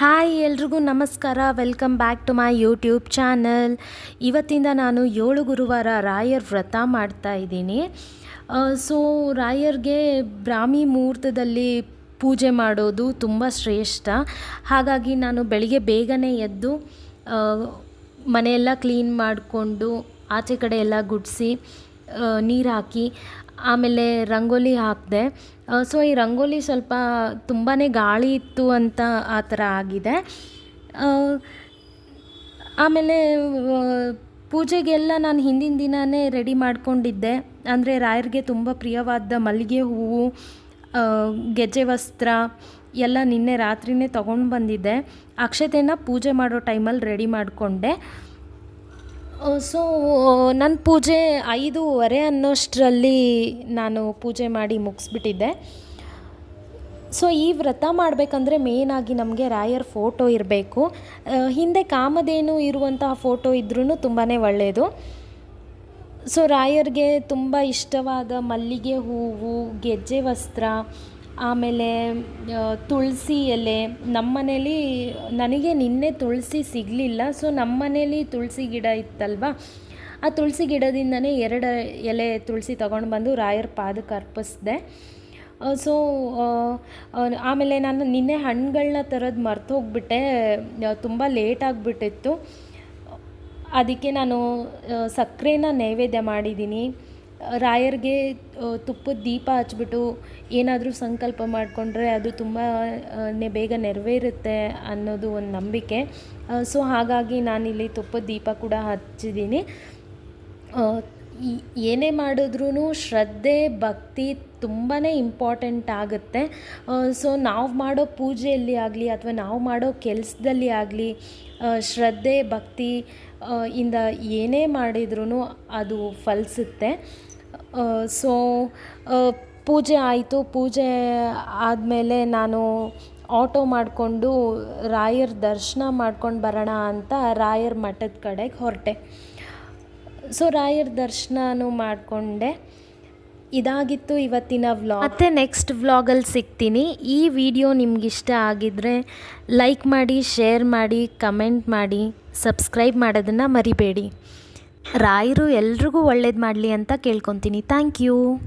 Hi ಎಲ್ರಿಗೂ ನಮಸ್ಕಾರ. Welcome back to my YouTube channel. ಇವತ್ತಿಂದ ನಾನು 7 ಗುರುವಾರ ರಾಯರ್ ವ್ರತ ಮಾಡ್ತಾ ಇದ್ದೀನಿ. ಸೊ ರಾಯರ್ಗೆ ಬ್ರಾಹ್ಮಿ ಮುಹೂರ್ತದಲ್ಲಿ ಪೂಜೆ ಮಾಡೋದು ತುಂಬ ಶ್ರೇಷ್ಠ. ಹಾಗಾಗಿ ನಾನು ಬೆಳಿಗ್ಗೆ ಬೇಗನೆ ಎದ್ದು ಮನೆಯೆಲ್ಲ ಕ್ಲೀನ್ ಮಾಡಿಕೊಂಡು ಆಚೆ ಕಡೆ ಎಲ್ಲ ಗುಡಿಸಿ ನೀರು ಹಾಕಿ ಆಮೇಲೆ ರಂಗೋಲಿ ಹಾಕಿದೆ. ಸೊ ಈ ರಂಗೋಲಿ ಸ್ವಲ್ಪ ತುಂಬಾ ಗಾಳಿ ಇತ್ತು ಅಂತ ಆ ಥರ ಆಗಿದೆ. ಆಮೇಲೆ ಪೂಜೆಗೆಲ್ಲ ನಾನು ಹಿಂದಿನ ದಿನವೇ ರೆಡಿ ಮಾಡ್ಕೊಂಡಿದ್ದೆ. ಅಂದರೆ ರಾಯರಿಗೆ ತುಂಬ ಪ್ರಿಯವಾದ ಮಲ್ಲಿಗೆ ಹೂವು, ಗೆಜ್ಜೆ ವಸ್ತ್ರ ಎಲ್ಲ ನಿನ್ನೆ ರಾತ್ರಿಯೇ ತೊಗೊಂಡು ಬಂದಿದ್ದೆ. ಅಕ್ಷತೆನ ಪೂಜೆ ಮಾಡೋ ಟೈಮಲ್ಲಿ ರೆಡಿ ಮಾಡಿಕೊಂಡೆ. ಸೊ ನನ್ನ ಪೂಜೆ 5:30 ಅನ್ನೋಷ್ಟರಲ್ಲಿ ನಾನು ಪೂಜೆ ಮಾಡಿ ಮುಗಿಸ್ಬಿಟ್ಟಿದ್ದೆ. ಸೊ ಈ ವ್ರತ ಮಾಡಬೇಕಂದ್ರೆ ಮೇಯ್ನಾಗಿ ನಮಗೆ ರಾಯರ್ ಫೋಟೋ ಇರಬೇಕು. ಹಿಂದೆ ಕಾಮಧೇನು ಇರುವಂತಹ ಫೋಟೋ ಇದ್ರೂ ತುಂಬಾ ಒಳ್ಳೆಯದು. ಸೊ ರಾಯರ್ಗೆ ತುಂಬ ಇಷ್ಟವಾದ ಮಲ್ಲಿಗೆ ಹೂವು, ಗೆಜ್ಜೆ ವಸ್ತ್ರ, ಆಮೇಲೆ ತುಳಸಿ ಎಲೆ. ನಮ್ಮ ಮನೇಲಿ ನನಗೆ ನಿನ್ನೆ ತುಳಸಿ ಸಿಗಲಿಲ್ಲ. ಸೊ ನಮ್ಮ ಮನೇಲಿ ತುಳಸಿ ಗಿಡ ಇತ್ತಲ್ವ, ಆ ತುಳಸಿ ಗಿಡದಿಂದನೇ 2 ಎಲೆ ತುಳಸಿ ತೊಗೊಂಡು ಬಂದು ರಾಯರ ಪಾದಕ್ಕೆ ಅರ್ಪಿಸಿದೆ. ಸೊ ಆಮೇಲೆ ನಾನು ನಿನ್ನೆ ಹಣ್ಣುಗಳನ್ನ ತರೋದು ಮರ್ತು ಹೋಗ್ಬಿಟ್ಟೆ. ತುಂಬ ಲೇಟ್ ಆಗಿಬಿಟ್ಟಿತ್ತು. ಅದಕ್ಕೆ ನಾನು ಸಕ್ಕರೆನ ನೈವೇದ್ಯ ಮಾಡಿದ್ದೀನಿ. ರಾಯರ್ಗೆ ತುಪ್ಪದ ದೀಪ ಹಚ್ಬಿಟ್ಟು ಏನಾದರೂ ಸಂಕಲ್ಪ ಮಾಡಿಕೊಂಡ್ರೆ ಅದು ತುಂಬಾ ಬೇಗ ನೆರವೇರುತ್ತೆ ಅನ್ನೋದು ಒಂದು ನಂಬಿಕೆ. ಸೊ ಹಾಗಾಗಿ ನಾನಿಲ್ಲಿ ತುಪ್ಪದ ದೀಪ ಕೂಡ ಹಚ್ಚಿದ್ದೀನಿ. ಏನೇ ಮಾಡಿದ್ರೂ ಶ್ರದ್ಧೆ ಭಕ್ತಿ ತುಂಬಾ ಇಂಪಾರ್ಟೆಂಟ್ ಆಗುತ್ತೆ. ಸೊ ನಾವು ಮಾಡೋ ಪೂಜೆಯಲ್ಲಿ ಆಗಲಿ ಅಥವಾ ನಾವು ಮಾಡೋ ಕೆಲಸದಲ್ಲಿ ಆಗಲಿ ಶ್ರದ್ಧೆ ಭಕ್ತಿ ಇಂದ ಏನೇ ಮಾಡಿದ್ರೂ ಅದು ಫಲಿಸುತ್ತೆ. ಸೊ ಪೂಜೆ ಆಯಿತು. ಪೂಜೆ ಆದಮೇಲೆ ನಾನು ಆಟೋ ಮಾಡಿಕೊಂಡು ರಾಯರ ದರ್ಶನ ಮಾಡ್ಕೊಂಡು ಬರೋಣ ಅಂತ ರಾಯರ ಮಠದ ಕಡೆಗೆ ಹೊರಟೆ. ಸೊ ರಾಯರ ದರ್ಶನನೂ ಮಾಡಿಕೊಂಡೆ. ಇದಾಗಿತ್ತು ಇವತ್ತಿನ ವ್ಲಾಗ್. ಮತ್ತು ನೆಕ್ಸ್ಟ್ ವ್ಲಾಗಲ್ಲಿ ಸಿಗ್ತೀನಿ. ಈ ವಿಡಿಯೋ ನಿಮಗಿಷ್ಟ ಆಗಿದ್ದರೆ ಲೈಕ್ ಮಾಡಿ, ಶೇರ್ ಮಾಡಿ, ಕಮೆಂಟ್ ಮಾಡಿ, ಸಬ್ಸ್ಕ್ರೈಬ್ ಮಾಡೋದನ್ನು ಮರಿಬೇಡಿ. ರಾಯರು ಎಲ್ರಿಗೂ ಒಳ್ಳೇದು ಮಾಡಲಿ ಅಂತ ಕೇಳ್ಕೊತೀನಿ. Thank you.